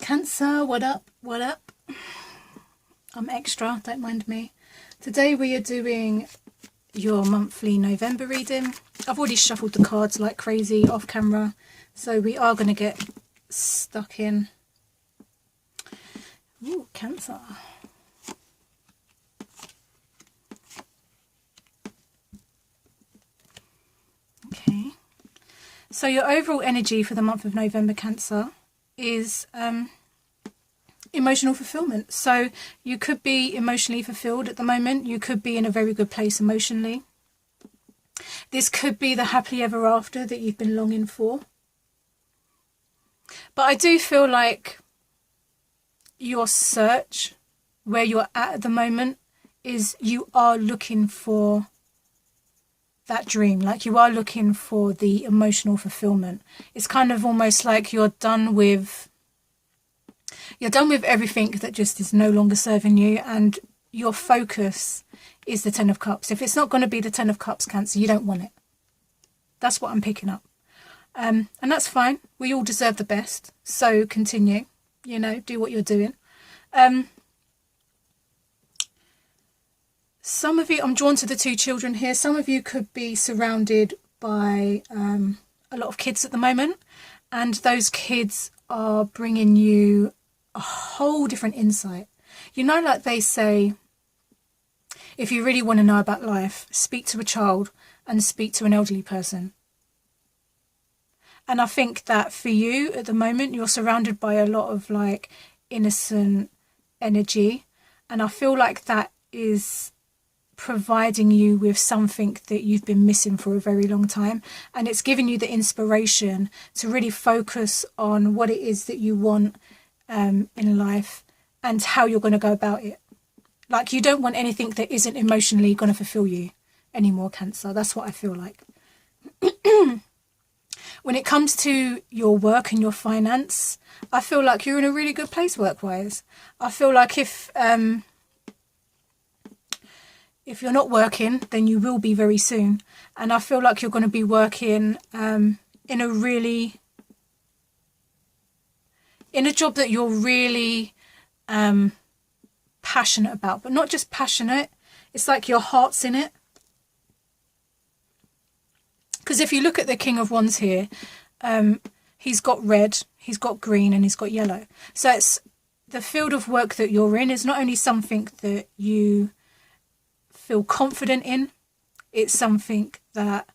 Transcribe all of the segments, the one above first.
Cancer, what up? What up? I'm extra, don't mind me. Today we are doing your monthly November reading. I've already shuffled the cards like crazy off camera, so we are going to get stuck in. Ooh, Cancer. Okay. So your overall energy for the month of November, Cancer, is emotional fulfillment. So you could be emotionally fulfilled at the moment. You could be in a very good place emotionally. This could be the happily ever after that you've been longing for. But I do feel like your search, where you're at the moment, is you are looking for that dream. Like you are looking for the emotional fulfillment. It's kind of almost like you're done with everything that just is no longer serving you, and your focus is the Ten of Cups. If it's not going to be the Ten of Cups, Cancer, you don't want it. That's what I'm picking up. And that's fine. We all deserve the best. So continue, do what you're doing. Some of you, I'm drawn to the two children here. Some of you could be surrounded by a lot of kids at the moment, and those kids are bringing you a whole different insight. Like they say, if you really want to know about life, speak to a child and speak to an elderly person. And I think that for you at the moment, you're surrounded by a lot of like innocent energy, and I feel like that is providing you with something that you've been missing for a very long time, and it's giving you the inspiration to really focus on what it is that you want in life and how you're going to go about it. Like you don't want anything that isn't emotionally going to fulfill you anymore, Cancer. That's what I feel like. When it comes to your work and your finance, I feel like you're in a really good place work-wise. I feel like if you're not working, then you will be very soon. And I feel like you're going to be working in a job that you're really passionate about. But not just passionate, it's like your heart's in it. Because if you look at the King of Wands here, he's got red, he's got green, and he's got yellow. So it's the field of work that you're in is not only something that you feel confident in, it's something that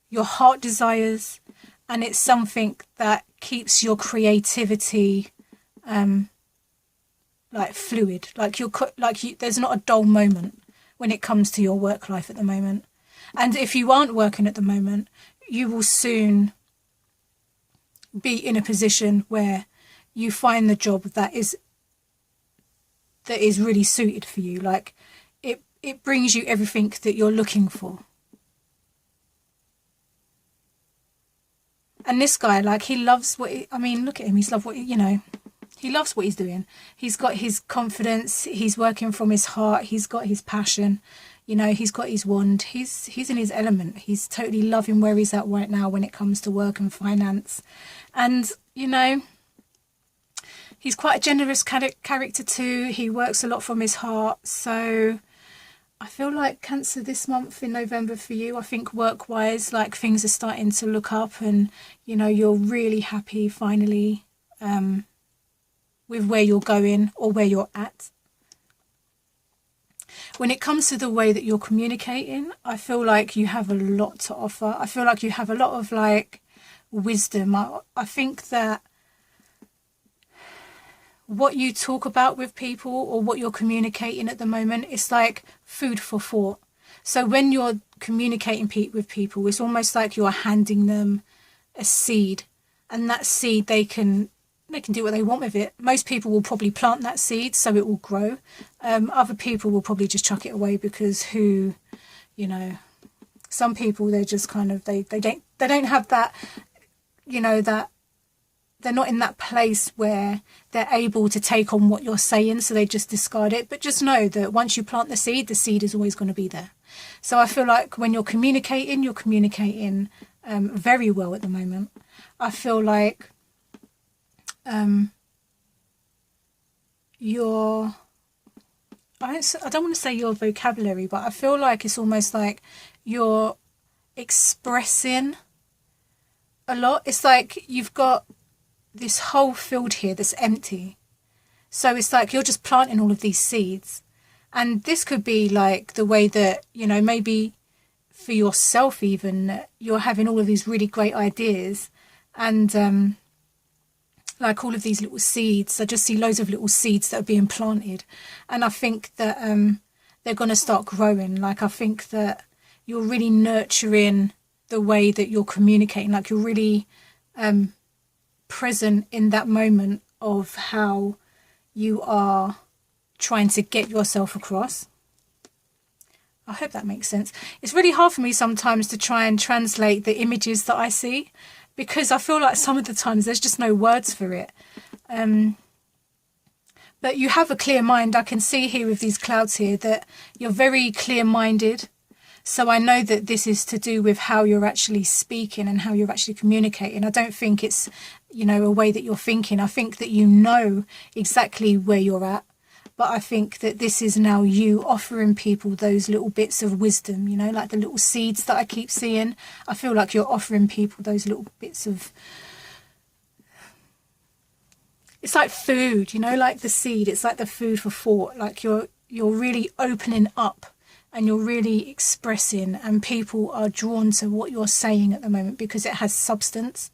your heart desires, and it's something that keeps your creativity like fluid. There's not a dull moment when it comes to your work life at the moment. And if you aren't working at the moment, you will soon be in a position where you find the job that is really suited for you. Like it brings you everything that you're looking for. And this guy, like, he loves look at him. He loves what he's doing. He's got his confidence. He's working from his heart. He's got his passion. He's got his wand. He's in his element. He's totally loving where he's at right now when it comes to work and finance. And, he's quite a generous character too. He works a lot from his heart. So I feel like, Cancer, this month in November for you, I think work-wise, like things are starting to look up, and, you're really happy finally with where you're going or where you're at. When it comes to the way that you're communicating, I feel like you have a lot to offer. I feel like you have a lot of like wisdom. I think that what you talk about with people or what you're communicating at the moment, it's like food for thought. So when you're communicating with people, it's almost like you're handing them a seed, and that seed they can do what they want with it. Most people will probably plant that seed so it will grow. Other people will probably just chuck it away because some people, they're just kind of, they don't have that, that they're not in that place where they're able to take on what you're saying, so they just discard it. But just know that once you plant the seed is always going to be there. So I feel like when you're communicating very well at the moment. I feel like your, I don't want to say your vocabulary, but I feel like it's almost like you're expressing a lot. It's like you've got this whole field here that's empty. So it's like you're just planting all of these seeds. And this could be like the way that, you know, maybe for yourself even, you're having all of these really great ideas. And like all of these little seeds, I just see loads of little seeds that are being planted. And I think that they're going to start growing. Like I think that you're really nurturing the way that you're communicating. Like you're really present in that moment of how you are trying to get yourself across. I hope that makes sense. It's really hard for me sometimes to try and translate the images that I see, because I feel like some of the times there's just no words for it. But you have a clear mind. I can see here with these clouds here that you're very clear-minded. So I know that this is to do with how you're actually speaking and how you're actually communicating. I don't think it's, you know, a way that you're thinking. I think that you know exactly where you're at. But I think that this is now you offering people those little bits of wisdom, you know, like the little seeds that I keep seeing. I feel like you're offering people those little bits of, it's like food, you know, like the seed. It's like the food for thought. Like you're really opening up and you're really expressing, and people are drawn to what you're saying at the moment because it has substance.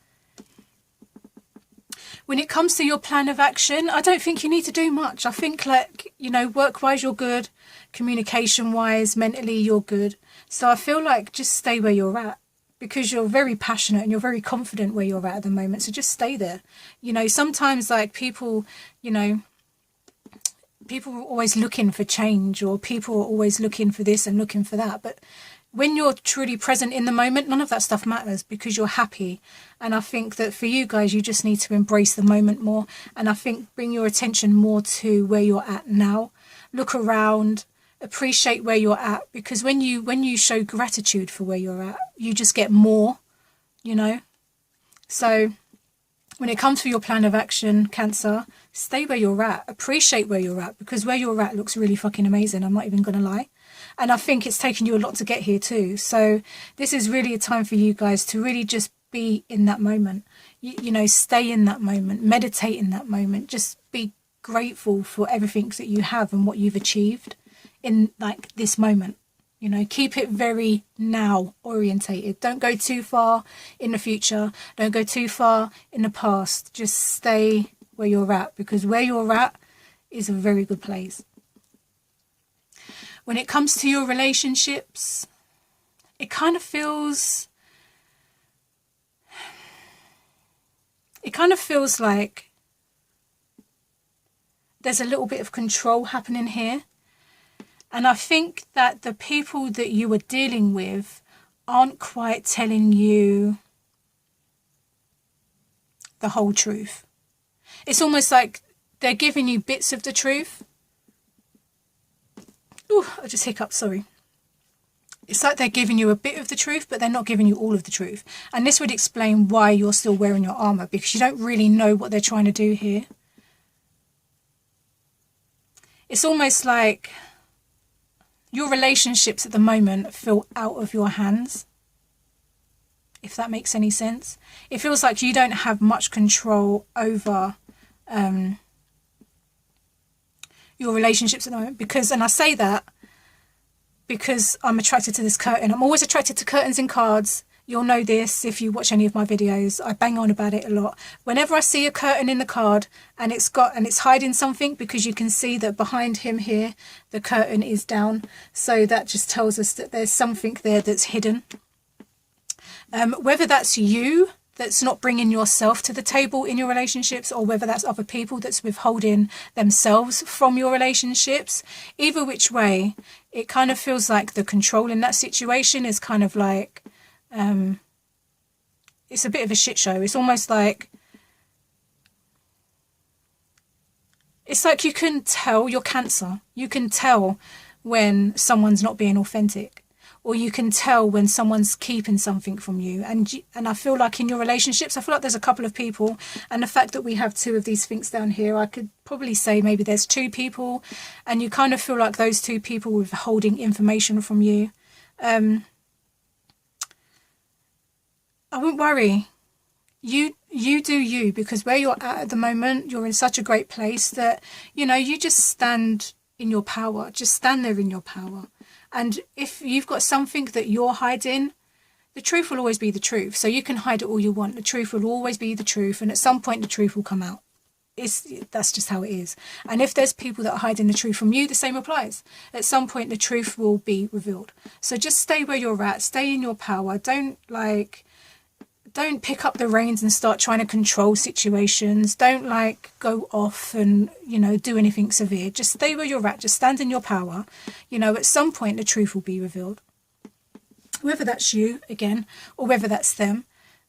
When it comes to your plan of action, I don't think you need to do much. I think, like, you know, work-wise, you're good. Communication-wise, mentally, you're good. So I feel like just stay where you're at, because you're very passionate and you're very confident where you're at the moment. So just stay there. You know, sometimes, like, people, you know, people are always looking for change, or people are always looking for this and looking for that. But when you're truly present in the moment, none of that stuff matters because you're happy. And I think that for you guys, you just need to embrace the moment more. And I think bring your attention more to where you're at now. Look around, appreciate where you're at, because when you show gratitude for where you're at, you just get more, you know. So when it comes to your plan of action, Cancer, stay where you're at, appreciate where you're at, because where you're at looks really fucking amazing. I'm not even going to lie. And I think it's taken you a lot to get here too. So this is really a time for you guys to really just be in that moment. You know, stay in that moment, meditate in that moment. Just be grateful for everything that you have and what you've achieved in like this moment. You know, keep it very now orientated. Don't go too far in the future. Don't go too far in the past. Just stay where you're at, because where you're at is a very good place. When it comes to your relationships, it kind of feels like there's a little bit of control happening here. And I think that the people that you are dealing with aren't quite telling you the whole truth. It's almost like they're giving you bits of the truth. Ooh, I just hiccuped, sorry. It's like they're giving you a bit of the truth, but they're not giving you all of the truth. And this would explain why you're still wearing your armour, because you don't really know what they're trying to do here. It's almost like your relationships at the moment feel out of your hands, if that makes any sense. It feels like you don't have much control over your relationships at the moment, because, and I say that because I'm attracted to this curtain. I'm always attracted to curtains in cards. You'll know this if you watch any of my videos. I bang on about it a lot. Whenever I see a curtain in the card and it's hiding something, because you can see that behind him here the curtain is down, so that just tells us that there's something there that's hidden. Whether that's you that's not bringing yourself to the table in your relationships, or whether that's other people that's withholding themselves from your relationships, either which way, it kind of feels like the control in that situation is kind of like, it's a bit of a shit show. It's almost like, it's like you can tell, you're Cancer, you can tell when someone's not being authentic, or you can tell when someone's keeping something from you. And I feel like in your relationships, I feel like there's a couple of people, and the fact that we have two of these things down here, I could probably say maybe there's two people, and you kind of feel like those two people were holding information from you. I wouldn't worry. You do you, because where you're at the moment, you're in such a great place that, you know, you just stand in your power. Just stand there in your power. And if you've got something that you're hiding, the truth will always be the truth. So you can hide it all you want. The truth will always be the truth. And at some point, the truth will come out. That's just how it is. And if there's people that are hiding the truth from you, the same applies. At some point, the truth will be revealed. So just stay where you're at. Stay in your power. Don't pick up the reins and start trying to control situations. Don't go off and, you know, do anything severe. Just stay where you're at. Just stand in your power. You know, at some point the truth will be revealed. Whether that's you, again, or whether that's them.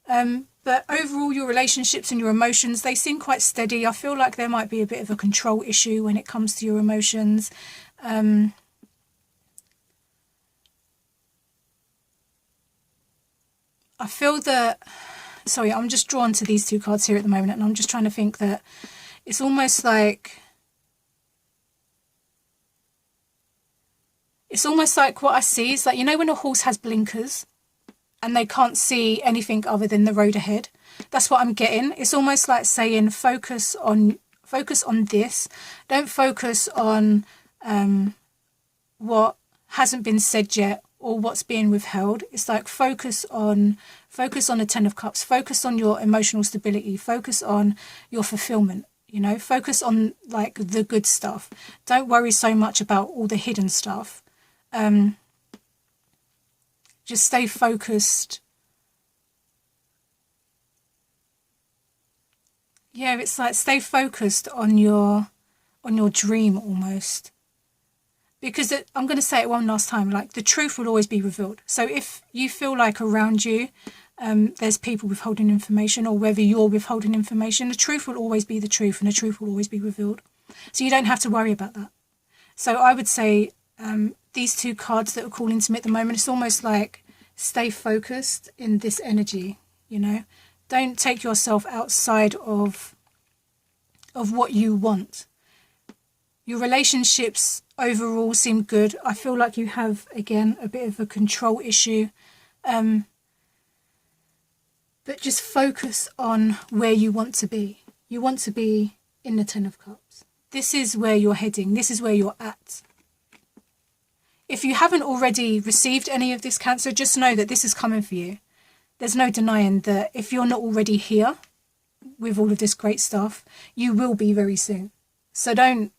But overall, your relationships and your emotions, they seem quite steady. I feel like there might be a bit of a control issue when it comes to your emotions. I feel that, sorry, I'm just drawn to these two cards here at the moment, and I'm just trying to think that it's almost like what I see is like, you know, when a horse has blinkers and they can't see anything other than the road ahead. That's what I'm getting. It's almost like saying focus on this. Don't focus on what hasn't been said yet, or what's being withheld. It's like focus on the Ten of Cups, focus on your emotional stability, focus on your fulfillment, you know, focus on like the good stuff. Don't worry so much about all the hidden stuff. Just stay focused. Yeah, it's like stay focused on your dream almost. Because I'm going to say it one last time, like the truth will always be revealed. So if you feel like around you there's people withholding information, or whether you're withholding information, the truth will always be the truth, and the truth will always be revealed. So you don't have to worry about that. So I would say these two cards that are calling to me at the moment, it's almost like stay focused in this energy, you know. Don't take yourself outside of what you want. Your relationships overall seem good. I feel like you have, again, a bit of a control issue. But just focus on where you want to be. You want to be in the Ten of Cups. This is where you're heading. This is where you're at. If you haven't already received any of this, Cancer, just know that this is coming for you. There's no denying that if you're not already here with all of this great stuff, you will be very soon. So don't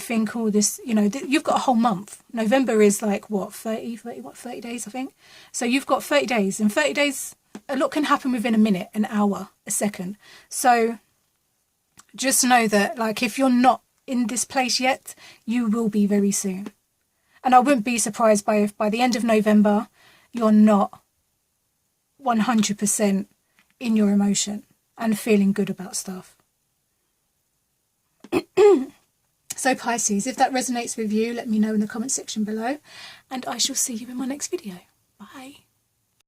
think all this, you know, you've got a whole month. November is like, what, 30 days, I think. So you've got 30 days. In 30 days, a lot can happen within a minute, an hour, a second. So just know that, like, if you're not in this place yet, you will be very soon. And I wouldn't be surprised if by the end of November, you're not 100% in your emotion and feeling good about stuff. So Pisces, if that resonates with you, let me know in the comment section below, and I shall see you in my next video.